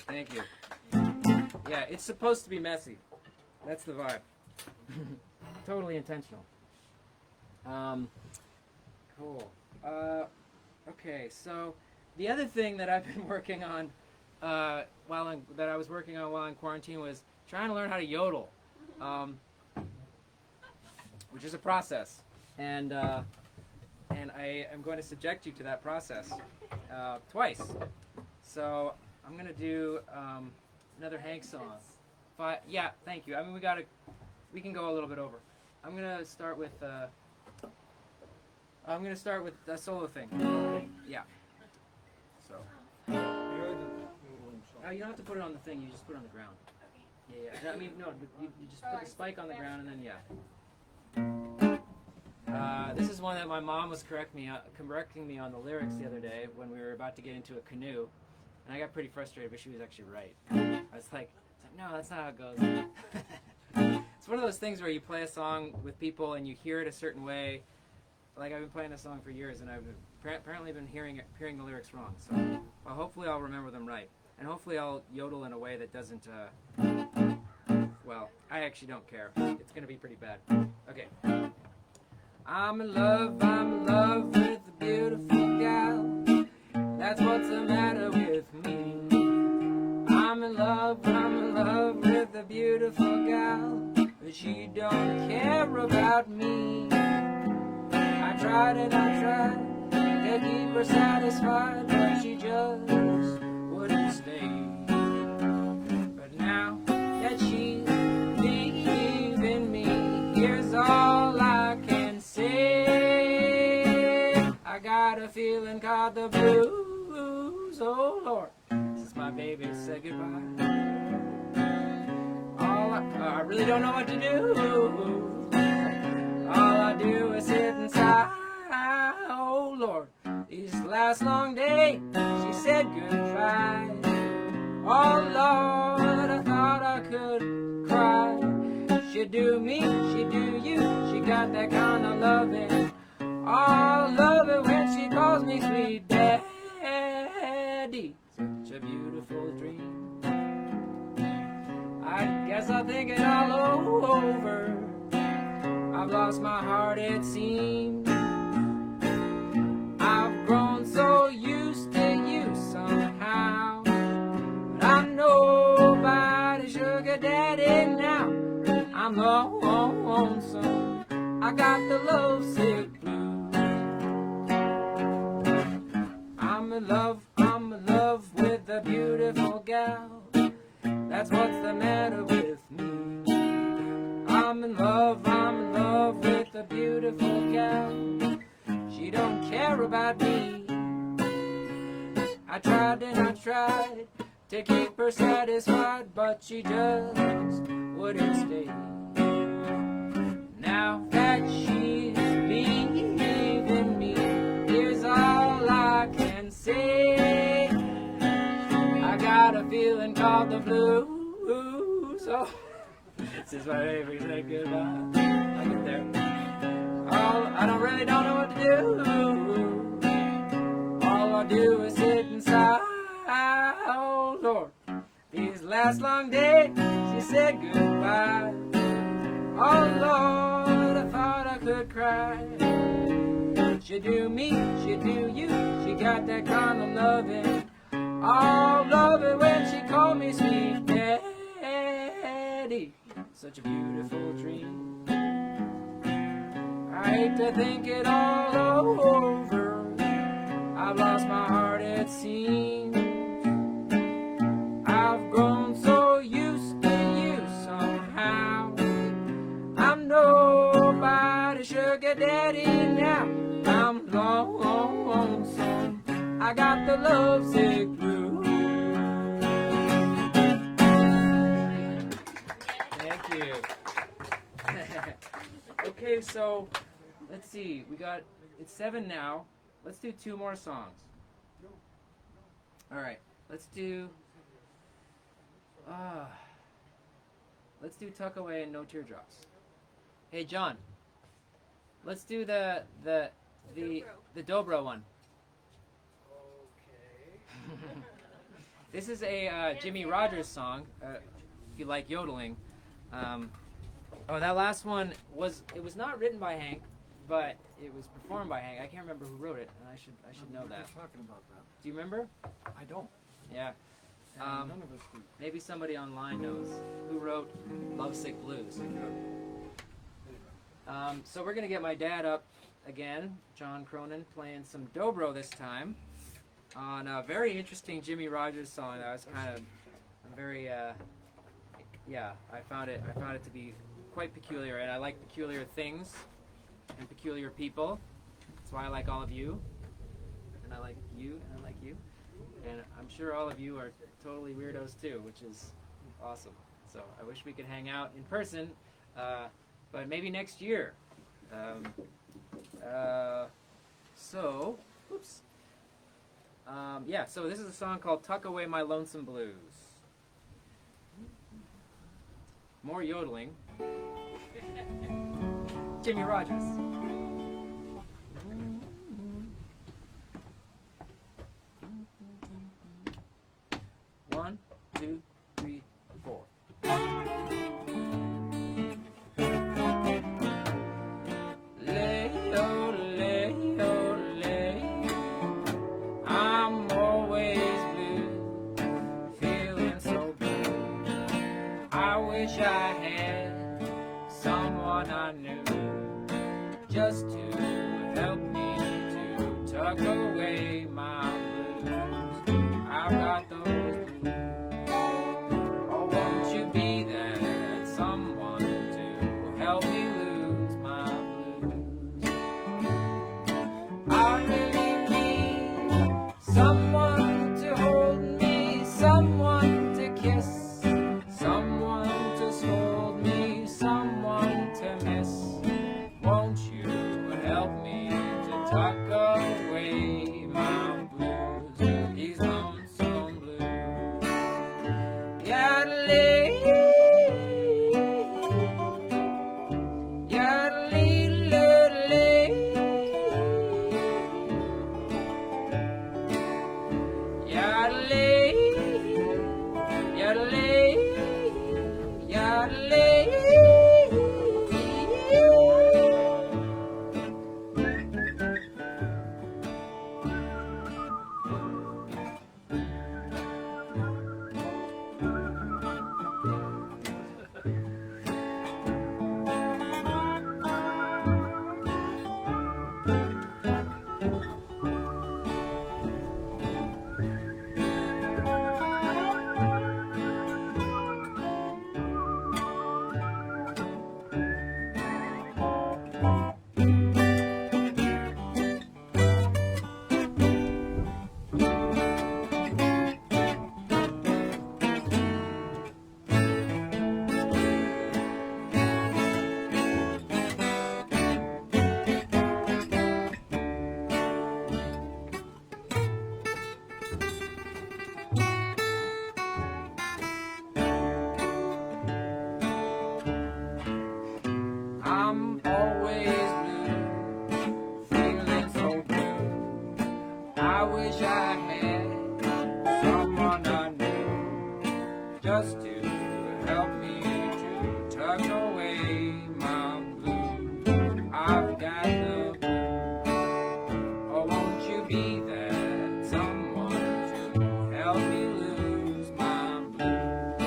Thank you. Yeah, it's supposed to be messy. That's the vibe. Totally intentional. Cool. Okay, so the other thing that I've been working on that I was working on while in quarantine was trying to learn how to yodel, which is a process, and I am going to subject you to that process twice. So I'm going to do another Hank song. Yeah, thank you. I mean, we can go a little bit over. I'm going to start with a solo thing. Yeah. So. You don't have to put it on the thing. You just put it on the ground. Yeah. I mean, no. You just put the spike on the ground and then yeah. This is one that my mom was correcting me on the lyrics the other day when we were about to get into a canoe, and I got pretty frustrated, but she was actually right. I was like, no, that's not how it goes. It's one of those things where you play a song with people and you hear it a certain way. Like I've been playing this song for years, and I've apparently been hearing the lyrics wrong. So, well, hopefully I'll remember them right, and hopefully I'll yodel in a way that doesn't. Well, I actually don't care. It's gonna be pretty bad. Okay. I'm in love with a beautiful gal. That's what's the matter with me. I'm in love with a beautiful gal, but she don't care about me. I tried and I tried to keep her satisfied, but she just wouldn't stay. But now that she's leaving me, here's all I can say. I got a feeling called the blues, oh Lord, since my baby said goodbye. I really don't know what to do. All I do is sit and sigh. Oh Lord, these last long days, she said goodbye. Oh Lord, I thought I could cry. She'd do me, she'd do you. She got that kind of loving. Oh, I love it when she calls me sweet daddy. Such a beautiful dream. I guess I'll think it all over. I've lost my heart, it seems. I've grown so used to you somehow. But I'm nobody's sugar daddy now. I'm lonesome. I got the lovesick blues. I'm in love with a beautiful gal. That's what's the matter with me. I'm in love with a beautiful gal. She don't care about me. I tried and I tried to keep her satisfied, but she just wouldn't stay. Now that she's leaving me, here's all I can say. I got a feeling called the blues. Oh, since my baby said goodbye, I get there. Oh, I don't know what to do. All I do is sit and sigh. Oh Lord, these last long days, she said goodbye. Oh Lord, I thought I could cry. She do me, she do you. She got that kind of loving. Oh, love it when she called me sweet daddy. Such a beautiful dream. I hate to think it all over. I've lost my heart, it seems. I've grown so used to you somehow. I'm nobody's sugar daddy now. I'm lonesome. I got the lovesick blues. Thank you. Okay, so let's see. It's 7 now. Let's do 2 more songs. All right. Let's do Tuck Away and No Teardrops. Hey John. Let's do the dobro one. This is a Jimmy Rogers song, if you like yodeling. That last one was not written by Hank, but it was performed by Hank. I can't remember who wrote it, and I should know that. Talking about that. Do you remember? I don't. Yeah. None of us do. Maybe somebody online knows who wrote Lovesick Blues. So we're gonna get my dad up again, John Cronin, playing some dobro this time on a very interesting Jimmy Rogers song. That was kind of very, I found it to be quite peculiar, and I like peculiar things and peculiar people. That's why I like all of you, and I like you, and I like you, and I'm sure all of you are totally weirdos too, which is awesome. So I wish we could hang out in person, but maybe next year. So this is a song called Tuck Away My Lonesome Blues. More yodeling. Jimmy Rogers. 1, 2, 3, 4. I'm always blue, feeling so wish I had someone I knew just to help me to tuck away my blues. I've got those blues. Oh, won't you be that someone to help me lose my blues? I really need someone to hold me, someone to kiss, someone to scold me, someone to miss. Won't you help me to tuck away my blues, these lonesome blues? Yaddle-ee, yaddle-ee-loo-lee, yaddle-ee, yaddle-ee, yaddle-ee. I'm always blue, feeling so blue. I wish I had someone I knew just to help me to tuck away my blues. I've got the blues. Oh, won't you be that someone to help me lose my blues?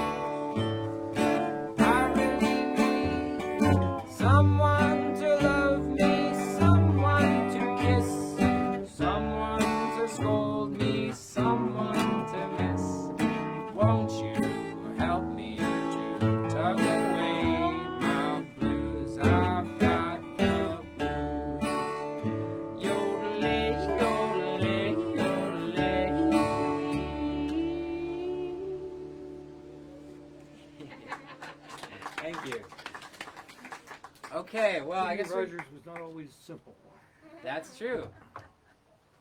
I really need someone to love me, someone to kiss, someone to scold me, someone to miss. Won't you help me to tuck away my blues? I've got the blues. Yodeling, yodeling, yodeling. Thank you. Okay, well, I guess Rogers was not always simple. that's true.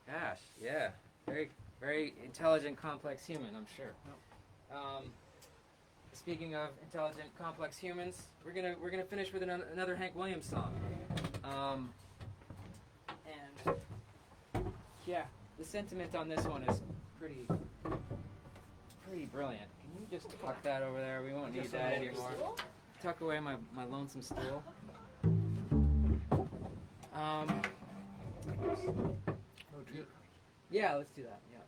Gosh, yeah, very, very intelligent, complex human, I'm sure. Speaking of intelligent, complex humans, we're gonna finish with another Hank Williams song. And yeah, the sentiment on this one is pretty brilliant. Can you just tuck that over there? We won't need that anymore. Tuck away my lonesome stool. Yeah, let's do that. Yeah.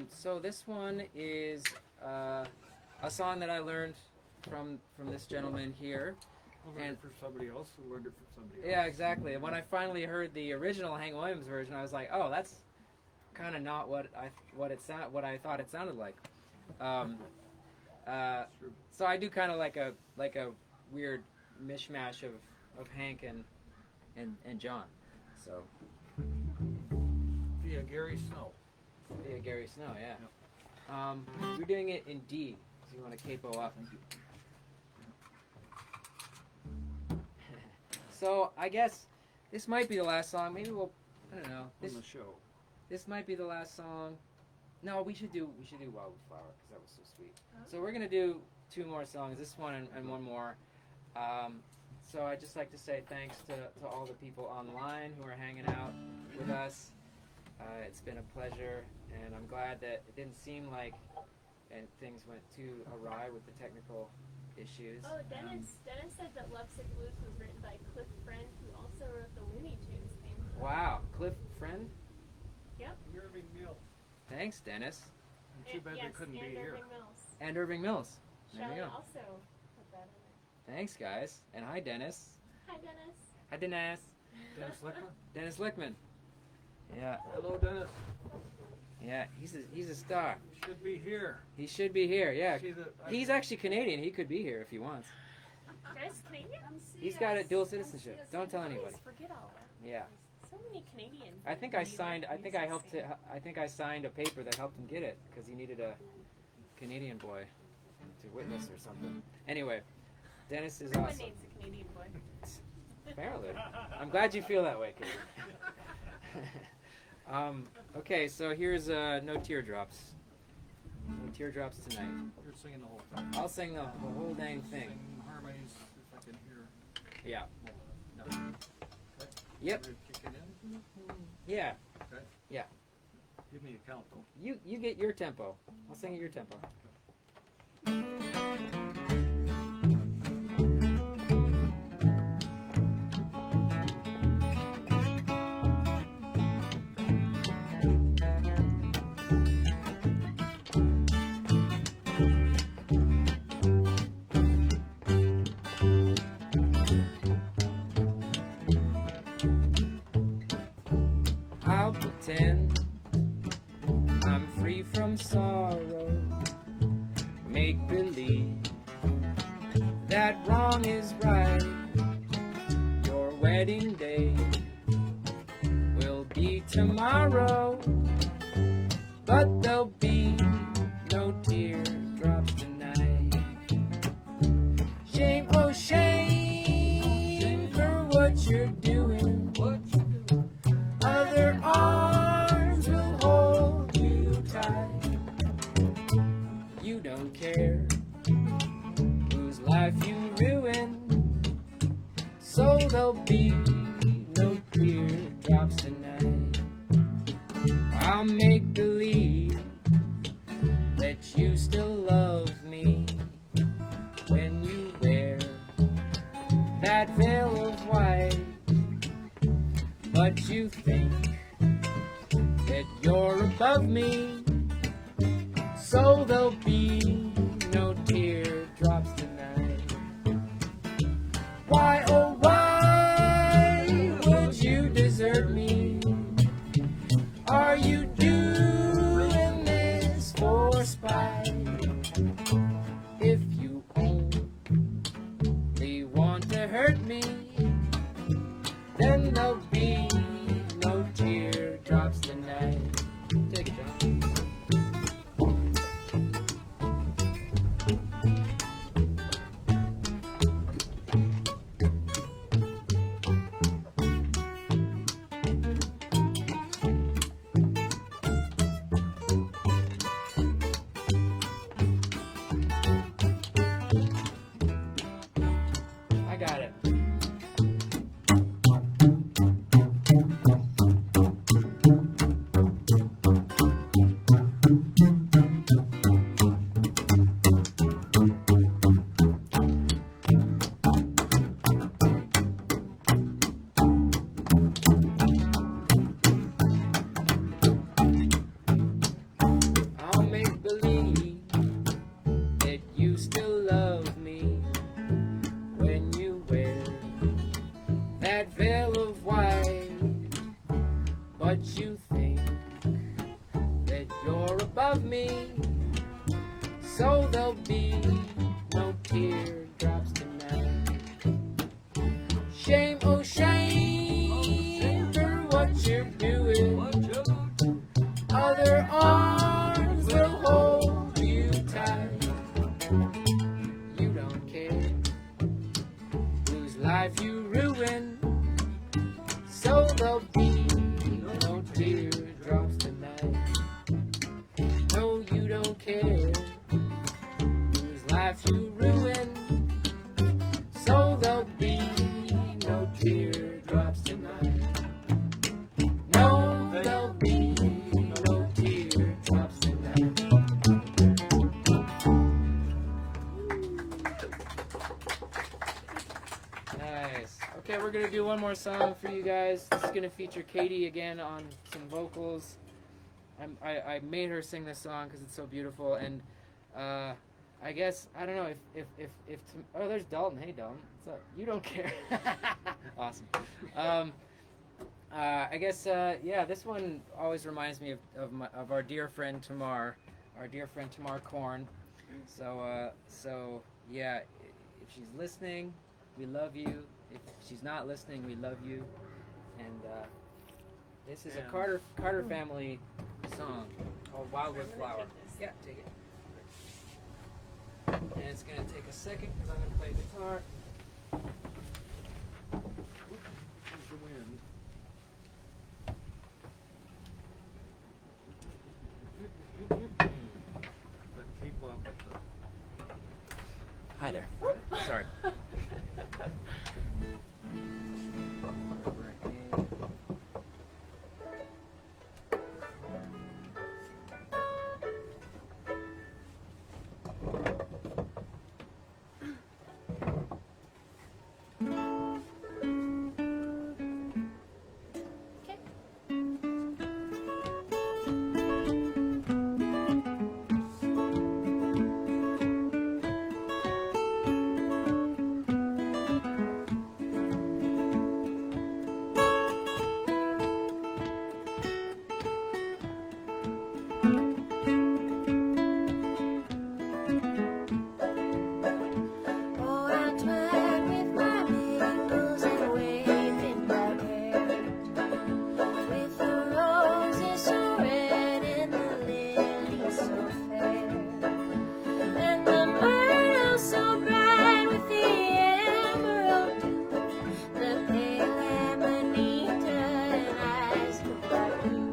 So this one is a song that I learned from this gentleman here. I learned it for somebody else who learned it from somebody else. Yeah, exactly. And when I finally heard the original Hank Williams version, I was like, oh, that's kind of not what I thought it sounded like. So I do kind of like a weird mishmash of Hank and John. So Via Gary Snow. yeah, Gary Snow, yeah. We're doing it in D, so you want to capo up. So I guess this might be the last song. Maybe we'll, I don't know. On the show. This might be the last song. No, we should do Wildflower because that was so sweet. So we're gonna do two more songs. This one and one more. So I'd just like to say thanks to all the people online who are hanging out with us. It's been a pleasure, and I'm glad that it didn't seem like things went too awry with the technical issues. Oh, Dennis said that Lovesick Blues was written by Cliff Friend, who also wrote the Looney Tunes theme song. Wow, Cliff Friend? Yep. Irving Mills. Thanks, Dennis. Too bad they couldn't be here. Irving Mills. And Irving Mills. There we Shelley go. also put that in Thanks, guys. And hi, Dennis. there. Hi, Dennis. Hi, Dennis. Dennis Lickman? Dennis Lickman. Yeah, Hello, Dennis. yeah. He's a star. Should be here. He should be here. Yeah. See the, He's actually Canadian. He could be here if he wants. Dennis Canadian? He's got a dual citizenship. Don't tell anybody. Please forget all that. Yeah. So many Canadians. I think I signed. I think I helped. I think I signed a paper that helped him get it because he needed a Canadian boy to witness or something. Anyway, Dennis is Everyone awesome. needs a Canadian boy. Apparently, I'm glad you feel that way, Katie. Okay, so here's no teardrops. No teardrops tonight. you're singing the whole thing. I'll sing the whole dang thing. Sing harmonies if I can hear. Yeah. No. Okay. Yep. Ready to kick it in? Yeah. Okay. Yeah. Give me a count though. You get your tempo. I'll sing at your tempo. I'll pretend I'm free from sorrow. Make believe that wrong is right. Your wedding day will be tomorrow, but there'll be no teardrops tonight. Shame, oh shame for what you're doing. Other arms will hold you tight. You don't care whose life you ruin, so there'll be no teardrops tonight. I'll make believe that you still love me when you wear that veil of white. But you think that you're above me, so there'll be no teardrops tonight. Why, oh why would you desert me? Are you doing this for spite? If you only want to hurt me, then there'll be no teardrops tonight. Take it, John. I got it. I'll make believe that you still love me when you wear that veil of white. But you think that you're above me, so there'll be no teardrops tonight. Shame, oh shame for what you're doing. Other arms will hold you tight. You don't care whose life you ruin, so there'll be no teardrops tonight. No, you don't care whose life you ruin, so there'll be no teardrops tonight. No, there'll be no teardrops tonight. Nice. Okay, we're gonna do one more song for you guys. This is gonna feature Katie again on some vocals. I made her sing this song because it's so beautiful, and I guess I don't know if oh, there's Dalton. Hey Dalton, what's up? You don't care. Awesome. I guess yeah, this one always reminds me of our dear friend Tamar, Korn. So yeah, if she's listening, we love you. If she's not listening, we love you. And this is a Carter family song called Wildwood Flower. Yeah, take it. And it's gonna take a second because I'm gonna play guitar. There's the wind. But keep up with the... Hi there. Sorry. Oh, I twine with my maples and wave in my hair, with the roses so red and the lilies so fair, and the myrtle so bright with the emerald dew, the pale amanita and eyes look like blue.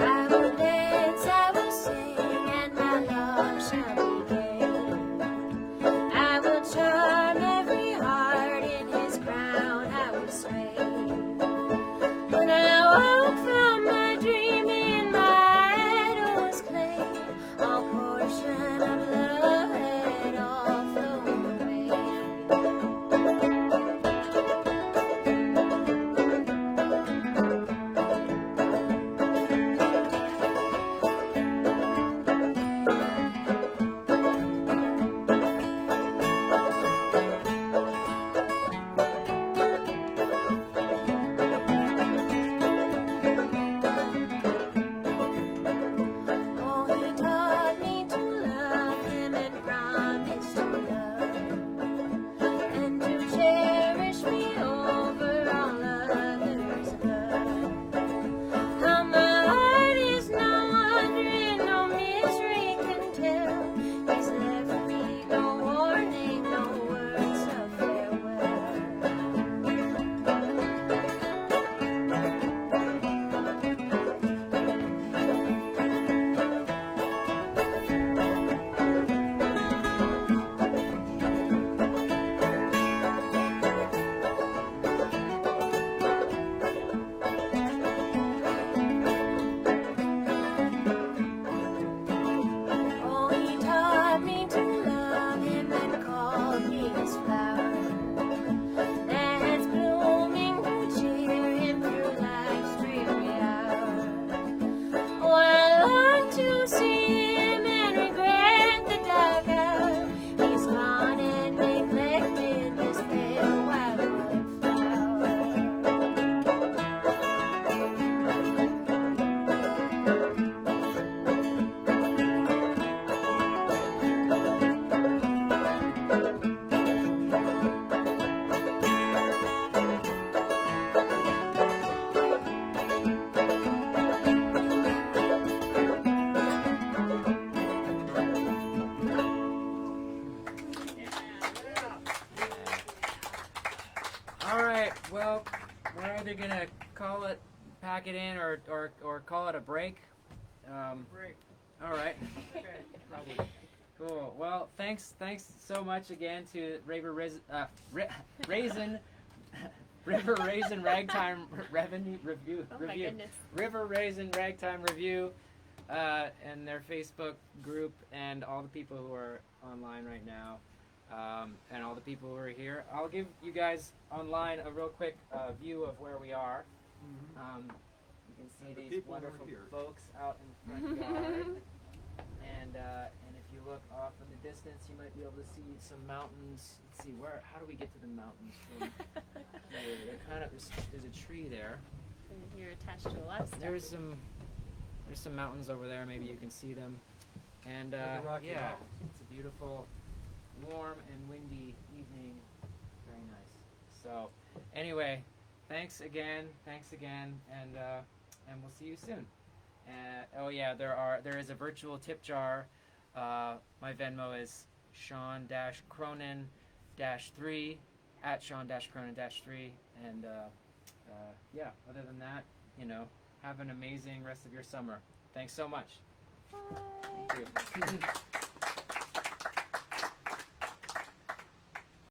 I will dance, I will sing, and my love shall be gay. I will charm every heart in his crown, I will sway. When I woke from my dream in my idol's clay, all portion of love had all flown away. Oh, he taught me to love him and promised to love and to cherish me over all others above. How my heart is no wonder and no misery can tell. He's left me no warning, no words of farewell. Oh, he taught me to love him and called me his flower, that's blooming to cheer him through life's dreary hour. Oh, I long to see him and regret the dark hour. He's gone and neglected this pale wildwood flower. All right. Well, we're either gonna call it, pack it in, or call it a break. Break. All right. Okay. Probably. Cool. Well, thanks so much again to Raisin River Raisin Ragtime Revue. Oh my goodness. River Raisin Ragtime Revue, and their Facebook group, and all the people who are online right now, and all the people who are here. I'll give you guys online a real quick view of where we are. You can see The these people who are wonderful here. folks out in the front yard. And if you look off in the distance, you might be able to see some mountains. Let's see, how do we get to the mountains from here? They're kind of, there's a tree there. And you're attached to a lot of stuff. There's some mountains over there. Maybe you can see them. And Like the Rocky yeah, Mountains. it's a beautiful, warm and windy evening. Very nice. So, anyway, thanks again, and we'll see you soon. Oh yeah, there is a virtual tip jar. My Venmo is Sean-Cronin-3 at Sean-Cronin-3, and yeah. Other than that, have an amazing rest of your summer. Thanks so much. Bye. Thank you.